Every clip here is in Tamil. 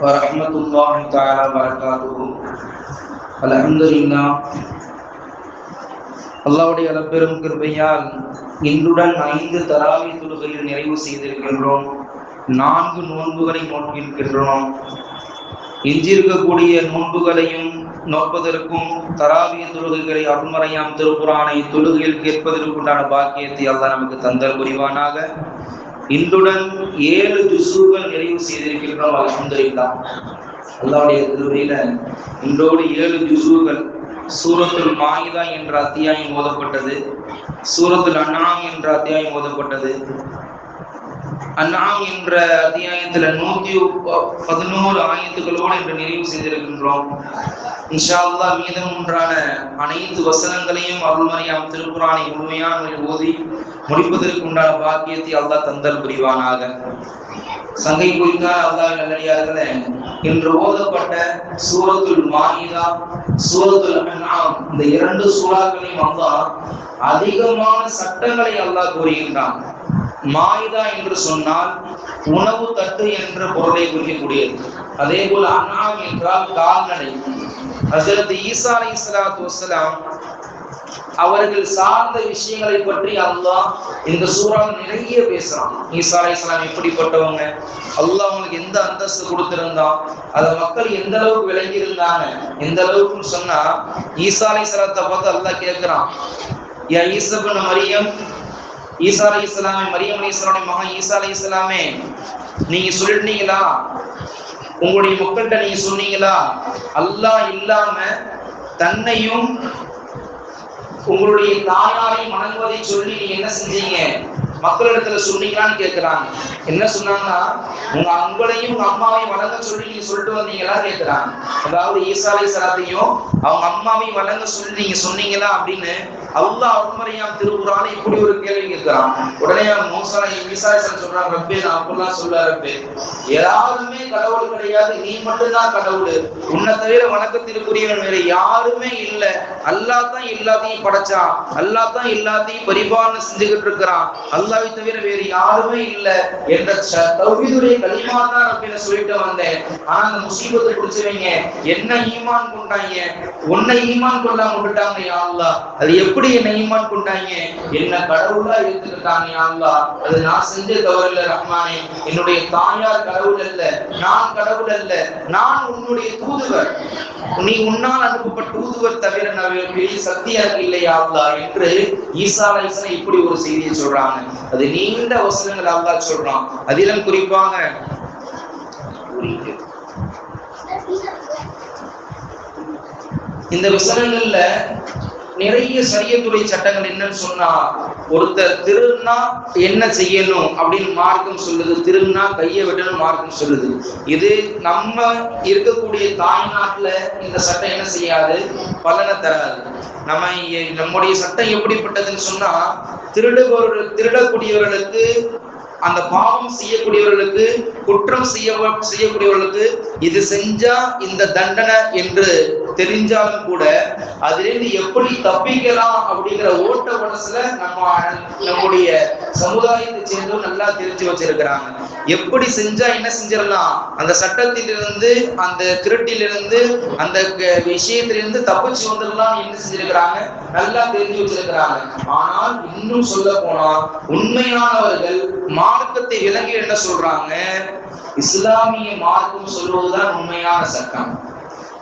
வரஹ்மத்துல்லாஹி தஆலா வரகாத்துஹு. அல்ஹம்துலில்லாஹ். அல்லாஹ்வுடைய அளப்பெரும் கிருபையால் இன்றுடன் 5 தராவி தொழுகையில் நிறைவு செய்திருக்கின்றோம். 4 நோன்புகளை நோக்கியிருக்கின்றோம். எஞ்சியிருக்கக்கூடிய நோன்புகளையும் நோப்பதற்கும் தராவிய தொழுகைகளை அருள்மறையாம் திருக்குரானை தொழுகையில் கேட்பதற்குண்டான பாக்கியத்தை அல்லாஹ் நமக்கு தந்தல் புரிவானாக. இன்றுடன் 7 ஜுஸூகள் நிறைவு செய்திருக்கின்றோம். அல்ஹம்துலில்லாஹ். அல்லாஹ்வுடைய கிருபையில இன்றோடு 7 ஜுஸூகள். சூரத்துல் மாயிதா என்ற அத்தியாயம் ஓதப்பட்டது. சூரத்துல் அன்ஆம் என்ற அத்தியாயம் ஓதப்பட்டது. அன்ஆம் என்ற அத்தியாயத்துல 111 ஆயத்துகளோடு இன்று நிறைவு செய்திருக்கின்றோம். இன்ஷா அல்லாஹ் மீதம் ஒன்றான அனைத்து வசனங்களையும் அருள்மறையாம் திருக்குரானை முழுமையான ஓதி முடிப்பதற்கு உண்டான பாக்கியத்தை அல்லாஹ் தந்தல் புரிவானாக. சங்கை குறித்த அல்லாஹ் நல்லடியார்களே, இன்று ஓதப்பட்ட சூரத்துல் மாயிதா, சூரத்துல் அன்ஆம், இந்த 2 சூறாக்களையும் அல்லாஹ் அதிகமான சட்டங்களை அல்லாஹ் கூறுகின்றான். மாயிதா என்று சொன்னால் உணவு தட்டு என்ற பொருளை குறிக்கக்கூடியது. அதே போல அன்ஆம் என்றால் கால்நடை. ஹஜ்ரத் ஈசா அலைஹிஸ்ஸலாத்து வஸ்ஸலாம் அவர்கள் சார்ந்த விஷயங்களை பற்றி அல்லாஹ் இந்த சூறாவில் நிறைய பேசுறான். ஈசா அலைஹிஸ்ஸலாம் எப்படிப்பட்டவங்க, அல்லாஹ் அவங்களுக்கு எந்த அந்தஸ்து கொடுத்திருந்தான், அதை மக்கள் எந்த அளவுக்கு விளங்கி இருந்தாங்க, எந்த அளவுக்குன்னு சொன்னா ஈசா அலைஹிஸ்ஸலாத்தை பார்த்து அல்லாஹ் கேட்கிறான், யா ஈசா இப்னு மரியம், ஈசா அலைஹிஸ்ஸலாமே, மரியம் அலைஹிஸ்ஸலாமுடைய மகன் ஈசா அலைஹிஸ்ஸலாமே, நீங்க சொல்லிட்டீங்களா, உங்களுடைய மக்கள்கிட்ட நீங்க சொன்னீங்களா, அல்லாஹ் இல்லாம தன்னையும் உங்களுடைய தாயாரையும் வணங்குவதை சொல்லி நீங்க என்ன செஞ்சீங்க, மக்களிடத்துல சொன்னீங்களான்னு கேட்கிறாங்க. என்ன சொன்னாங்கன்னா, உங்க அங்களையும் உங்க அம்மாவையும் வணங்க சொல்லி நீங்க சொல்லிட்டு வந்தீங்களா கேட்கிறாங்க. அதாவது ஈசா அலைஹிஸ்ஸலாத்தையும் அவங்க அம்மாவையும் வணங்க சொல்லி நீங்க சொன்னீங்களா அப்படின்னு அல்லாஹ் அருள்மறையாம் திருக்குரானை இப்படி ஒரு கேள்வி கேட்கிறான். உடனே மூசா ஈசா அலைஹிஸ்ஸலாம் சொல்றாங்க, ரப்பே நான் அப்படிலாம் சொல்ல ரப்பே, யாருமே கடவுள் கிடையாது, நீ மட்டும்தான் கடவுள், உன்னை தவிர வணக்கத்திற்குரியவன் வேற யாருமே இல்லை, அல்லாஹ் தான் எல்லாத்தையும் படைச்சான், அல்லாஹ் தான் எல்லாத்தையும் பரிபாலனை செஞ்சுக்கிட்டு இருக்கிறான், அல்லாஹ்வை தவிர வேறு யாருமே இல்லை என்ற தௌஹீதுடைய கலிமா தான் ரப்பின சொல்லிட்டு வந்தேன். ஆனா அந்த முசீபத்தை பிடிச்சவங்க என்ன ஈமான் கொண்டாங்க, உன்னை ஈமான் கொள்ளாம விட்டுட்டாங்க யா அல்லாஹ். அது எப்படி என்ன ஈமான் கொண்டாங்க, என்ன கடவுளா ஏத்துக்கிட்டாங்க யா அல்லாஹ். அது நான் செஞ்ச தவறு இல்ல ரஹ்மானே, என்னுடைய தாயார் கடவுள் அல்ல, நான் கடவுள் அல்ல, நான் உன்னுடைய தூதுவர், நீ உன்னால் அனுப்பப்பட்ட தூதுவர் தவிர நான் பெரிய சக்தியாக இல்லையா அல்லாஹ் என்று ஈசா அலைஹிஸ்ஸலாம் இப்படி ஒரு செய்தியை சொல்றாங்க. அது நீண்ட வசனங்கள் அல்லாஹ் சொல்றான். அதிலும் குறிப்பாக இந்த வசனங்கள்ல நிறைய ஷரியத்துடைய சட்டங்கள் என்னன்னு சொன்னா, ஒருத்தர் திருன்னா என்ன செய்யணும் அப்படின்னு மார்க்கம் சொல்லுது, திருன்னா கையை வெட்டணும் மார்க்கம் சொல்லுது. இது நம்ம இருக்கக்கூடிய தாய்நாட்டுல இந்த சட்டம் என்ன செய்யாது, பலனை தராது. நம்முடைய சட்டம் எப்படிப்பட்டதுன்னு சொன்னா, திருடக்கூடியவர்களுக்கு, அந்த பாவம் செய்யக்கூடியவர்களுக்கு, குற்றம் செய்யக்கூடியவர்களுக்கு இது செஞ்சா இந்த தண்டனை என்று தெரிஞ்சாலும் கூட அதிலிருந்து எப்படி தப்பிக்கலாம் அப்படிங்கிற ஓட்ட மனசுல நம்முடைய சமுதாயத்தை சேர்ந்தவங்க நல்லா தெரிஞ்சு வச்சிருக்கிறாங்க. எப்படி செஞ்சா என்ன செஞ்சிடலாம், அந்த சட்டத்திலிருந்து, அந்த திருட்டிலிருந்து, அந்த விஷயத்திலிருந்து தப்பிச்சு வந்துடலாம் என்ன செஞ்சிருக்கிறாங்க, நல்லா தெரிஞ்சு வச்சிருக்கிறாங்க. ஆனால் இன்னும் சொல்ல போனா உண்மையானவர்கள் மார்க்கத்தை விளங்கி என்ன சொல்றாங்க, இஸ்லாமிய மார்க்கம் சொல்வதுதான் உண்மையான சட்டம்.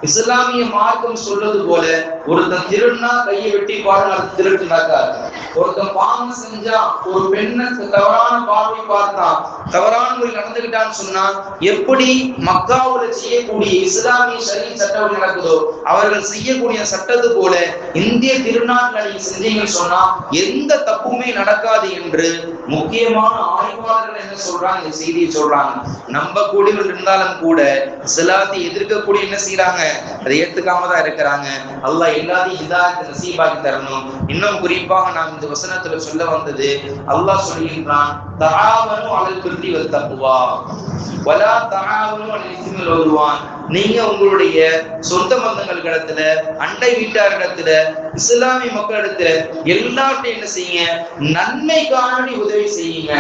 இஸ்லாமிய மார்க்கம் சொல்றது போல ஒருத்தன் திருடுனா கையை வெட்டி பாருங்க, அது திருட்டு நடக்காது. ஒருத்தன் பாவம் செஞ்சா, ஒரு பெண்ணை தவறான பார்வை பார்த்தான், தவறான முறையில் நடந்துகிட்டான்னு சொன்னா, எப்படி மக்காவுல செய்யக்கூடிய இஸ்லாமிய ஷரீஅத் சட்டம் நடக்குதோ அவர்கள் செய்யக்கூடிய சட்டத்து போல இந்திய திருநாட்டில் நீங்க செஞ்சீங்கன்னு சொன்னா எந்த தப்புமே நடக்காது என்று முக்கியமான ஆய்வாளர்கள் என்ன சொல்றாங்க, இந்த செய்தியை சொல்றாங்க. நம்ப கூடியவர்கள் இருந்தாலும் கூட இஸ்லாத்தை எதிர்க்கக்கூடிய என்ன செய்யறாங்க, அதை ஏத்துக்காம தான் இருக்கிறாங்க. அல்லாஹ் எல்லாத்தையும் ஹிதாயத்தை நசீபாக்கி தரணும். இன்னும் குறிப்பாக நாம் இந்த வசனத்துல சொல்ல வந்தது, அல்லாஹ் சொல்கின்றான், தஆவனு அலல் பிர்ரி வத் தக்வா வலா தஆவனு அலல் இஸ்மி வல் உத்வான். நீங்க உங்களுடைய சொந்த பந்தங்களிடத்துல, அண்டை வீட்டாரிடத்துல, இஸ்லாமிய மக்களிடத்துல எல்லாத்தையும் என்ன செய்யுங்க, நன்மைக்கான உதவி செய்யுங்க.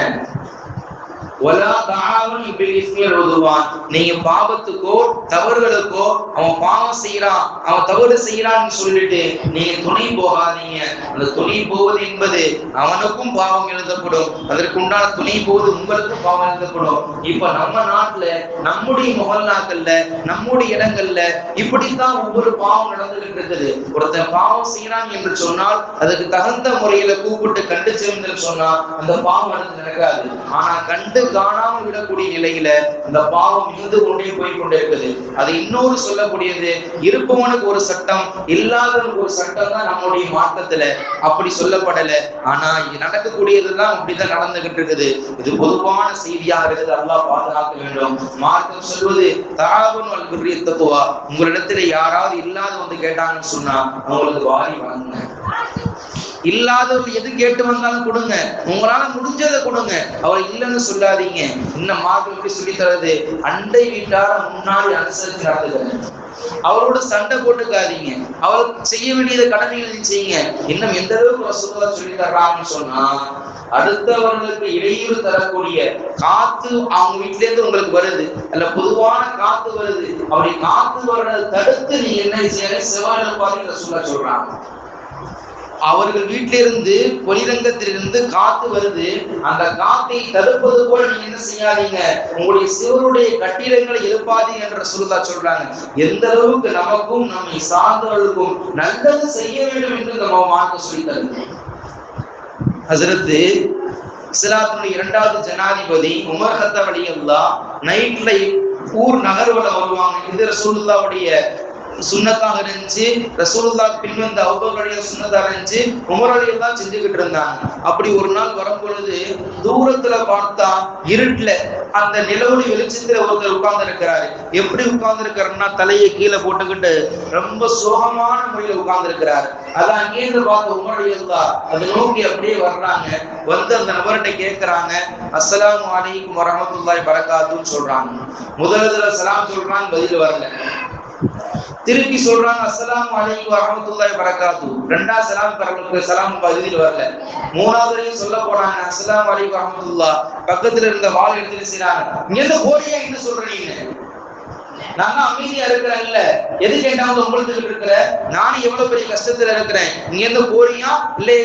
நீங்க பாவத்துக்கோ தவறுகளுக்கோ அவன் பாவம் செய்யறான் அவன் தவறு செய்யறான்னு சொல்லிட்டு நீங்க துணை போகாதீங்க. அந்த துணை போவது என்பது அவனுக்கும் பாவம் எழுதப்படும், அதற்கு உண்டான துணை போவது உங்களுக்கும் பாவம் எழுதப்படும். இப்ப நம்ம நாட்டுல நம்முடைய முகல்லாக்கள்ல நம்முடைய இடங்கள்ல இப்படித்தான் ஒவ்வொரு பாவம் நடந்துகிட்டு இருக்குது. ஒருத்தன் பாவம் செய்யறான் என்று சொன்னால் அதுக்கு தகுந்த முறையில கூப்பிட்டு கண்டிச்சு சொன்னா அந்த பாவம் நடக்காது. ஆனா கண்டு காணாமல் விடக்கூடிய நிலையில அந்த பாவம் இருந்து கொண்டே போய் கொண்டே இருக்குது. அது இன்னொரு சொல்லக்கூடியது, இருப்பவனுக்கு ஒரு சட்டம் இல்லாதவனுக்கு ஒரு சட்டம் தான் நம்முடைய மார்க்கத்துல அப்படி சொல்லப்படல. ஆனா இது நடக்கக்கூடியதுதான் அப்படிதான் நடந்துகிட்டு இருக்குது. இது பொதுவான செய்தியா இருக்குது. அல்லாஹ் பாதுகாக்க வேண்டும். மார்க்கம் சொல்வது தஆவுனு அல் பிர்ரி தக்வா. உங்களிடத்துல யாராவது இல்லாத வந்து கேட்டாங்கன்னு சொன்னா அவங்களுக்கு வாரி வழங்குங்க. இல்லாதவர்கள் எது கேட்டு வந்தாலும் கொடுங்க, உங்களால முடிஞ்சதை கொடுங்க. அவர் இல்லைன்னு சொல்லாதீங்க. இன்னும் மார்க்கம் எப்படி சொல்லி தர்றது, அண்டை வீட்டார முன்னாடி அனுசரித்து நடந்துக்கிறேன். அவரோட சண்டை போட்டுக்காதீங்க. அவர் செய்ய வேண்டியதை கடமைகளை செய்யுங்க. இன்னும் எந்த அளவுக்கு ரசூலுல்லாஹ் சொல்லி தர்றாங்கன்னு சொன்னா, அடுத்தவர்களுக்கு இடையூறு தரக்கூடிய காத்து அவங்க வீட்டுல இருந்து உங்களுக்கு வருது, அல்ல பொதுவான காத்து வருது, அப்படி காத்து வர்றதை தடுத்து நீங்க என்ன செய்ய செவ்வாய் பாருங்க ரசூலுல்லாஹ் சொல்றாங்க. அவர்கள் வீட்டிலிருந்து பொலிரங்கத்திலிருந்து காத்து வருது, அந்த காத்தை தடுப்பது போல நீங்க என்ன செய்யாதீங்க, உங்களுடைய சிவருடைய கட்டிடங்களை எழுப்பாதீங்க என்ற ரசூலுல்லாஹ் சொல்றாங்க. எந்த அளவுக்கு நமக்கும் நம்மை சார்ந்தவர்களுக்கும் நல்லது செய்ய வேண்டும் என்று நம்ம மார்க்கம் சொல்லி தருது. ஹஸரத் இஸ்லாத்தினுடைய 2வது ஜனாதிபதி உமர் கத்தாப் ரலியல்லாஹு நைட்ல ஊர் நகர்வல வருவாங்க. இது ரசூலுல்லாஹ்வுடைய சுன்னத்தாக இருந்துச்சு. ரசூலுல்லாஹ் பின்வந்த அபூபக்கருடைய சுன்னத்தாக இருந்துச்சு. உமர் ரலியல்லாஹு செஞ்சுக்கிட்டு இருந்தாங்க. அப்படி ஒரு நாள் வரும் பொழுது தூரத்துல பார்த்தா இருட்டுல அந்த நிலவொளி வெளிச்சத்துல ஒருத்தர் உட்கார்ந்து இருக்கிறாரு. எப்படி உட்கார்ந்து இருக்கிறாருன்னா தலையை கீழே போட்டுக்கிட்டு ரொம்ப சோகமான முறையில உட்கார்ந்து இருக்கிறாரு. அதான் அங்கேருந்து பார்த்த உமர் ரலியல்லாஹு அதை நோக்கி அப்படியே வர்றாங்க. வந்து அந்த நபர்கிட்ட கேட்கிறாங்க, அஸ்ஸலாமு அலைக்கும் வரஹ்மத்துல்லாஹி பரகாத்துன்னு சொல்றாங்க. முதல்ல சலாம் சொல்றாங்க, பதில் வரல. திருப்பி சொல்றாங்க அஸ்ஸலாமு அலைக்கும் வரஹ்மத்துல்லாஹி பரகாத்துஹு. 2வது சலாம் பதில் வரல. 3வது சொல்ல போறாங்க அஸ்ஸலாமு அலைக்கும் வரஹ்மத்துல்லாஹ். பக்கத்துல இருந்த வாள் எடுத்து செய்றாங்க, இங்க இருந்து போறியா என்ன சொல்றீங்க, நான் அமைதியா இருக்கிறேன்ல, எது கேட்டாவது உங்களுக்கு இருக்கிற, நானும் எவ்வளவு பெரிய கஷ்டத்துல இருக்கிறேன், இங்க இருந்து போறியா இல்லை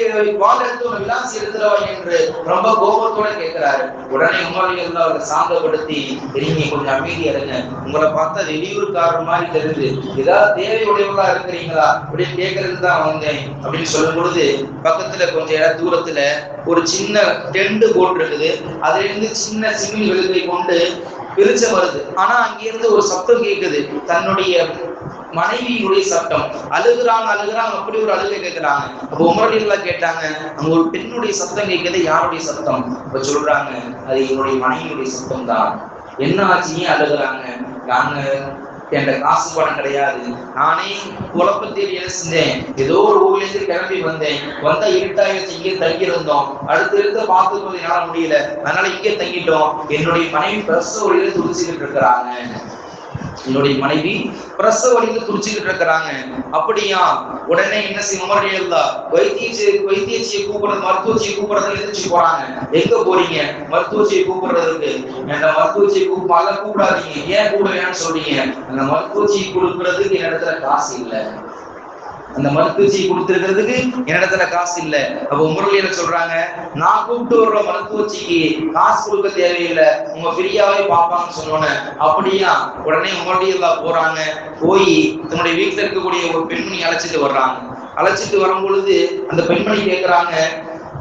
வாள் எடுத்து ஒரு விலாசி எடுத்துறவா என்று ரொம்ப கோபத்தோட கேட்கிறாரு. உடனே உமர் ரலியல்லாஹு அவரை சாந்தப்படுத்தி, நீங்க கொஞ்சம் அமைதியா இருங்க, உங்களை பார்த்தா வெளியூர்காரர் மாதிரி தெரியுது, ஏதாவது தேவையுடையவங்களா இருக்கிறீங்களா அப்படின்னு கேட்கறதுக்கு தான் வந்தேன் அப்படின்னு சொல்லும் பொழுது பக்கத்துல கொஞ்சம் தூரத்துல ஒரு சின்ன டென்ட் போட்டிருக்குது. அதுல இருந்து சின்ன சிமிழ் வெளுக்கை கொண்டு வெளிச்சம் வருது. ஆனா அங்கிருந்து ஒரு சத்தம் கேட்குது, தன்னுடைய மனைவியுடைய சத்தம். அழுகுறாங்க அப்படி ஒரு அழுகை கேட்கிறாங்க. அப்ப உமர் ரலியல்லாஹு கேட்டாங்க, அங்க ஒரு பெண்ணுடைய சத்தம் கேட்குது, யாருடைய சத்தம்? அப்ப சொல்றாங்க, அது என்னுடைய மனைவியுடைய சத்தம் தான். என்ன ஆச்சு, அழுகுறாங்க? நாங்க என்ற காசு பணம் கிடையாது, நானே குழப்பத்தில் செஞ்சேன், ஏதோ ஒரு ஊர்ல இருந்து கிளம்பி வந்தேன், வந்தா இருட்டாயிரத்து இங்கே தங்கி இருந்தோம், அடுத்து பார்த்துக்கொள்ள என்னால முடியல, அதனால இங்கே தங்கிட்டோம். என்னுடைய மனைவி பிரசவ வழியில துடிச்சுக்கிட்டு இருக்கிறாங்க, என்னுடைய மனைவி பிரசவ வழியில துடிச்சுக்கிட்டு இருக்கிறாங்க. அப்படியா? உடனே என்ன செய்ய உமர் ரலியல்லாஹு வைத்தியச்சியை கூப்பிடுறது, மருத்துவச்சியை கூப்பிடுறது எழுந்துச்சு போறாங்க. எங்க போறீங்க? மருத்துவச்சியை கூப்பிடுறதுக்கு. அந்த மருத்துவச்சியை கூப்பிடாதீங்க, ஏன் கூப்பிடுவேன்னு சொல்றீங்க? அந்த மருத்துவச்சியை கொடுக்கறதுக்கு என்னிடத்துல காசு இல்லை, அந்த மருத்துவச்சியை கொடுத்திருக்கிறதுக்கு என்னிடத்துல காசு இல்லை. அப்ப உமர் ரலியல்லாஹு சொல்றாங்க, நான் கூப்பிட்டு வர்ற மருத்துவச்சிக்கு காசு கொடுக்க தேவையில்லை, உங்க ஃப்ரீயாவே பார்ப்பாங்கன்னு சொன்னோன்னு. அப்படியா? உடனே உமர் ரலியல்லாஹு போறாங்க. போய் தன்னுடைய வீட்டுல இருக்கக்கூடிய ஒரு பெண்மணி அழைச்சிட்டு வர்றாங்க. அழைச்சிட்டு வரும் பொழுது அந்த பெண்மணி கேட்கிறாங்க,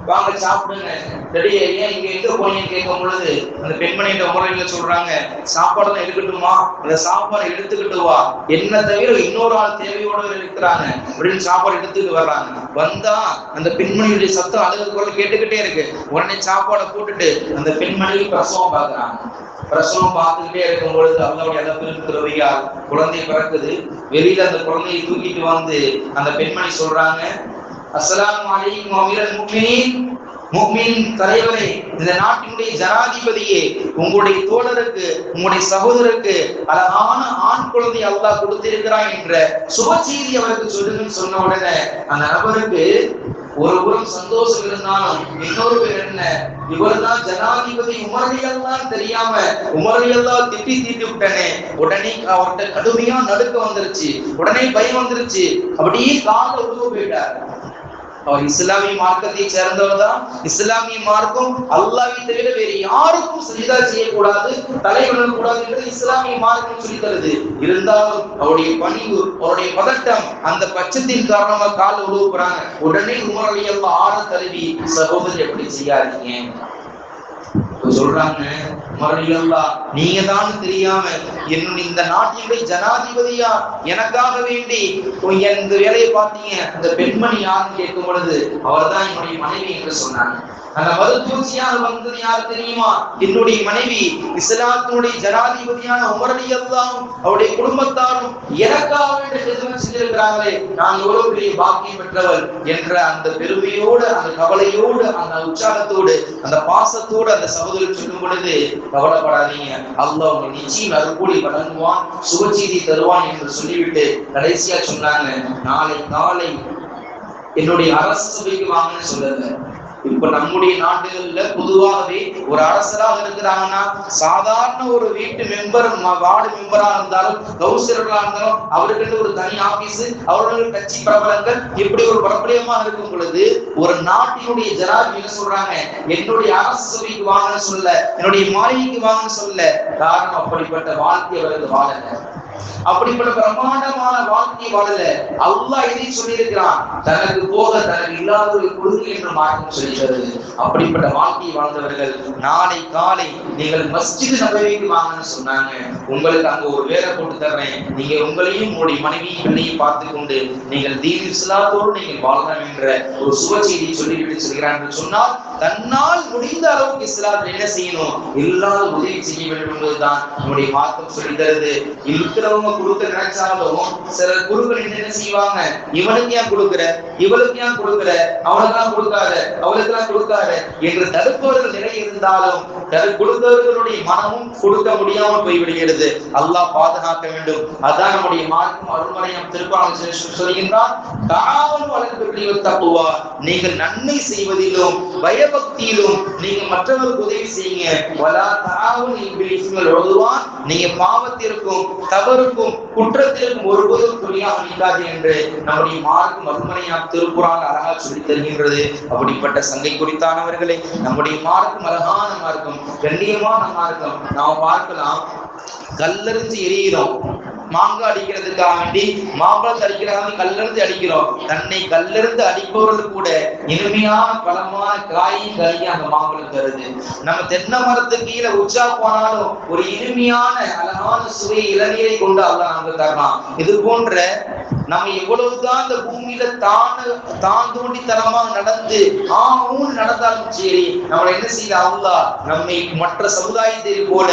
வாங்க சாப்பிடுங்க, ரெடியா, ஏன் இங்க எங்க போனீங்கன்னு கேட்கும் பொழுது அந்த பெண்மணியோட முறையில சொல்றாங்க, சாப்பாடு தான் எடுக்கட்டுமா, அந்த சாப்பாடு எடுத்துக்கிட்டு வா, என்ன தவிர இன்னொரு ஆள் தேவையோட இருக்கிறாங்க அப்படின்னு சாப்பாடு எடுத்துக்கிட்டு வர்றாங்க. வந்தா அந்த பெண்மணியுடைய சத்தம் அழுகு குரல் கேட்டுக்கிட்டே இருக்கு. உடனே சாப்பாடை போட்டுட்டு அந்த பெண்மணி பிரசவம் பார்க்கறாங்க. பிரசவம் பார்த்துக்கிட்டே இருக்கும் பொழுது அல்லாஹ்வுடைய அலப்பிருக்கிறவையால் குழந்தை பிறக்குது. வெளியில அந்த குழந்தையை தூக்கிட்டு வந்து அந்த பெண்மணி சொல்றாங்க, அஸ்ஸலாமு அலைக்கும் அமீரல் முஃமினீன், முஃமின் தலைவரே, இந்த நாட்டினுடைய ஜனாதிபதியே, உங்களுடைய தோழருக்கு, உங்களுடைய சகோதரருக்கு அழகான ஆண் குழந்தை அல்லாஹ் கொடுத்திருக்கிறான் என்ற சுப செய்தி அவருக்கு சொல்லுங்கன்னு சொன்ன உடனே அந்த நபருக்கு ஒரு புறம் சந்தோஷம் இருந்தாலும் இன்னொரு பேர் என்ன, இவர்தான் ஜனாதிபதி உமர் ரலியல்லாஹு தெரியாம உமர் ரலியல்லாஹு திட்டி விட்டனே. உடனே அவர்கிட்ட கடுமையா நடுக்க வந்துருச்சு, உடனே பயம் வந்துருச்சு, அப்படியே கால உழுவு போயிட்டார். அவர் இஸ்லாமிய மார்க்கத்தை சேர்ந்தவர் தான். இஸ்லாமிய மார்க்கம் அல்லாஹ்வை தவிர வேறு யாருக்கும் சஜிதா செய்யக்கூடாது, தலைவணங்க கூடாது என்று இஸ்லாமிய மார்க்கம் சொல்லி தருது. இருந்தாலும் அவருடைய பணிவு, அவருடைய பதட்டம், அந்த பட்சத்தின் காரணமா கால் உழுவுறாங்க. உடனே உமர் ரலியல்லாஹு ஆற தழுவி, சகோதரி எப்படி செய்யாதீங்க சொல்றாங்க. நீங்க தான் தெரியாம என்னுடைய இந்த நாட்டினுடைய ஜனாதிபதியா எனக்காக வேண்டி இந்த வேலையை பார்த்தீங்க, அந்த பெண்மணி யாருன்னு கேட்கும் பொழுது அவர் தான் என்னுடைய மனைவி என்று சொன்னாங்க. அந்த மருத்துவச்சியாக வந்தது யார் தெரியுமா? என்னுடைய மனைவி. இஸ்லாத்தினுடைய ஜனாதிபதியான உமர் ரலியல்லாஹு அவருடைய குடும்பத்தாரும் எனக்காக வேண்டி ஹிதமத் செஞ்சிருக்கிறாங்களே, நான் எவ்வளவு பெரிய பாக்கியம் பெற்றவர் என்ற அந்த பெருமையோடு, அந்த கவலையோடு, அந்த உற்சாகத்தோடு, அந்த பாசத்தோடு அந்த சகோதரர் சொல்லும் பொழுது, கவலைப்படாதீங்க, அல்லாஹ் உங்களை நிச்சயம் அருள்கூடி வழங்குவான், சுபச்செய்தி தருவான் என்று சொல்லிவிட்டு கடைசியா சொன்னாங்க, நாளை காலை என்னுடைய அரசு சபைக்கு வாங்கன்னு சொல்லல. இப்ப நம்முடைய நாடுகள்ல பொதுவாகவே ஒரு அரசராக இருக்கிறாங்கன்னா சாதாரண ஒரு வீட்டு மெம்பர், வார்டு மெம்பரா இருந்தாலும், கவுன்சிலர்களா இருந்தாலும் அவருக்கு ஒரு தனி ஆபீஸ், அவர்கள் கட்சி பிரபலங்கள் இப்படி ஒரு பிரபலமா இருக்கும் பொழுது ஒரு நாட்டினுடைய ஜனாதிபதி என்ன சொல்றாங்க, என்னுடைய அரசு சபைக்கு வாங்கன்னு சொல்ல, என்னுடைய மாளிகைக்கு வாங்கன்னு சொல்ல. காரணம் அப்படிப்பட்ட வாழ்க்கை அவருக்கு வாழல, அப்படிப்பட்ட பிரமாண்டமான வாழ்க்கை வாழல. அல்லாஹ் இதை சொல்லியிருக்கிறான், தனக்கு போக தனக்கு இல்லாதவர்களை கொடுங்க என்று மார்க்கம் சொல்கிறது. அப்படிப்பட்ட வாழ்க்கை வாழ்ந்தவர்கள் நாளை காலை நீங்கள் மஸ்ஜித் நபவிக்கு வாங்கன்னு சொன்னாங்க. உங்களுக்கு அங்க ஒரு வேலை போட்டு தர்றேன், நீங்க உங்களையும் உங்களுடைய மனைவியும் பிள்ளையும் பார்த்து கொண்டு நீங்கள் தீன் இஸ்லாத்தோடு நீங்கள் வாழலாம் என்ற ஒரு சுப செய்தி சொல்லிவிட்டு சொல்கிறார் என்று சொன்னால், தன்னால் முடிந்த அளவுக்கு இஸ்லாத்தில் என்ன செய்யணும், எல்லாரும் உதவி செய்ய வேண்டும் என்பதுதான் நம்முடைய மார்க்கம் சொல்லி தருது. இருக்கிறவங்க கொடுக்க நினைச்சாலும் சில குருக்கள் என்ன செய்வாங்க, இவனுக்கு ஏன் கொடுக்குற, இவளுக்கு ஏன் கொடுக்குற, அவனுக்கெல்லாம் கொடுக்காத, அவளுக்கெல்லாம் கொடுக்காத என்று தடுப்பவர்கள் நிலை இருந்தாலும் கொடுத்தவர்களுடைய மனமும் கொடுக்க முடியாமல் போய்விடுகிறது. அல்லாஹ் பாதுகாக்க வேண்டும். அதான் நம்முடைய மார்க்கம் அருள்மறையம் திருப்பாளர் சொல்கின்றார், நீங்கள் நன்மை செய்வதிலும் பயபக்தியிலும் நீங்க மற்றவருக்கு உதவி செய்யுங்க. நீங்க பாவத்திற்கும் தவறுக்கும் குற்றத்திற்கும் ஒருபோதும் துணியாக நிற்காது என்று நம்முடைய மார்க்கம் அருள்மறையாம் திருக்குர்ஆன் அழகா சொல்லி தருகின்றது. அப்படிப்பட்ட சங்கை குறித்தானவர்களை நம்முடைய மார்க்கம் அழகான மார்க்கம், கண்ணியமான மார்க்கம். நாம் பார்க்கலாம், கல்லறிஞ்சு எரிகிறோம், மாங்காய் அடிக்கிறதுக்காக வேண்டி மாம்பழத்தை அடிக்கிறதுக்காக கல்லெறிந்து அடிக்கிறோம். தன்னை கல்லெறிந்து அடிப்பவர்கள் கூட இனிமையான பழமான காயும் கறியும் அந்த மாம்பழம் தருது. நம்ம தென்னை மரத்துக்கு கீழே உச்சா போனாலும் ஒரு இனிமையான அழகான சுவை இளநீரை கொண்டு அல்லாஹ் நமக்கு தரலாம். இது போன்ற நம்ம எவ்வளவுதான் இந்த பூமியில தான் தோண்டித்தனமாக நடந்து நடந்தாலும் சரி, நம்மளை என்ன செய்ய அல்லாஹ் நம்மை மற்ற சமுதாயத்தை போல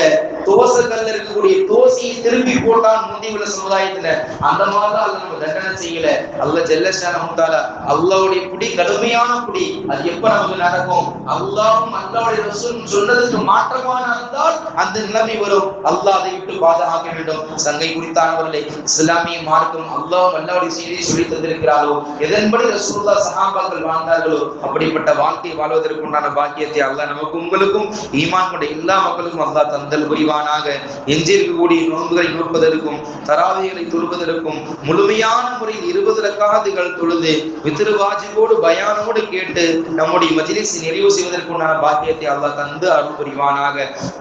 தோசைகள்ல இருக்கக்கூடிய தோசையை திருப்பி போட்டான் முந்தியுள்ள சமுதாயத்துல. அந்த மாதிரிதான் அல்ல நம்ம தண்டனை செய்யல. அல்லாஹ் ஜல்லஷானஹு தஆலா அல்லாஹ்வுடைய புடி கடுமையான புடி. அது எப்ப நமக்கு நடக்கும், அல்லாஹ்வும் அல்லாஹ்வுடைய ரசூலும் சொன்னதுக்கு மாற்றமா நடந்தால் அந்த நிலைமை வரும். அல்லாஹ் அதை விட்டு பாதுகாக்க வேண்டும். சங்கை குறித்தானவர்களே, இஸ்லாமிய மார்க்கம் அல்லாஹ் அல்லாஹ்வுடைய செய்தியை சொல்லி தந்திருக்கிறாரோ, எதன்படி ரசூலுல்லாஹ் சஹாபாக்கள் வாழ்ந்தார்களோ அப்படிப்பட்ட வாழ்க்கையை வாழ்வதற்கு உண்டான பாக்கியத்தை அல்லாஹ் நமக்கு உங்களுக்கும் ஈமான் கொண்ட எல்லா மக்களுக்கும் அல்லாஹ் தந்தல் புரிவானாக. எஞ்சியிருக்கக்கூடிய நோன்புகளை நோற்பதற்கும் தராவிகளை தொழுவதற்கும் முழுமையான முறையில் 20 ரக்காத்துகள் தொழுது வித்ரு வாஜிபோடு பயானோடு கேட்டு நம்முடைய மஜ்லிஸை நிறைவு செய்வதற்கு உண்டான பாக்கியத்தை அல்லாஹ் தந்து அருள் புரிவானாக.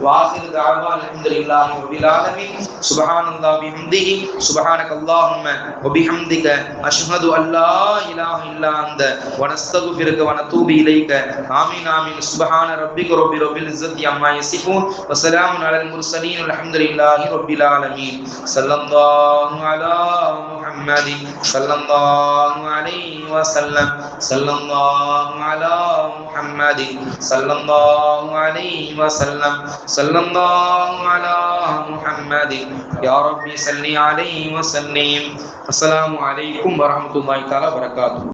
வாஹிரு தஅவானா அல்ஹம்துலில்லாஹி ரப்பில் ஆலமீன். சுப்ஹானல்லாஹி வபிஹம்திஹி சுப்ஹானக்கல்லாஹும்ம வபிஹம்திக அஷ்ஹது அல்லா இலாஹ இல்லா அன்த வ நஸ்தக்ஃபிருக வ நதூபு இலைக. ஆமீன் ஆமீன். சுப்ஹான ரப்பிக ரப்பில் இஸ்ஸத்தி அம்மா யசிஃபூன் வ ஸலாமுன் அலல் முர்ஸலீன் அல்ஹம்துலில்லாஹி ரப்பில் ஆலமீன். ஸல்லல்லாஹு அலா முஹம்மதின் ஸல்லல்லாஹு அலைஹி வஸல்லம். ஸல்லல்லாஹு அலா முஹம்மதின் ஸல்லல்லாஹு அலைஹி வஸல்லம். ஸல்லல்லாஹு அலா முஹம்மதின் யா ரப்பி ஸல்லி அலைஹி வஸல்லிம். அஸ்ஸலாமு அலைக்கும் வரஹ்மத்துல்லாஹி தஆலா வபரகாத்துஹு.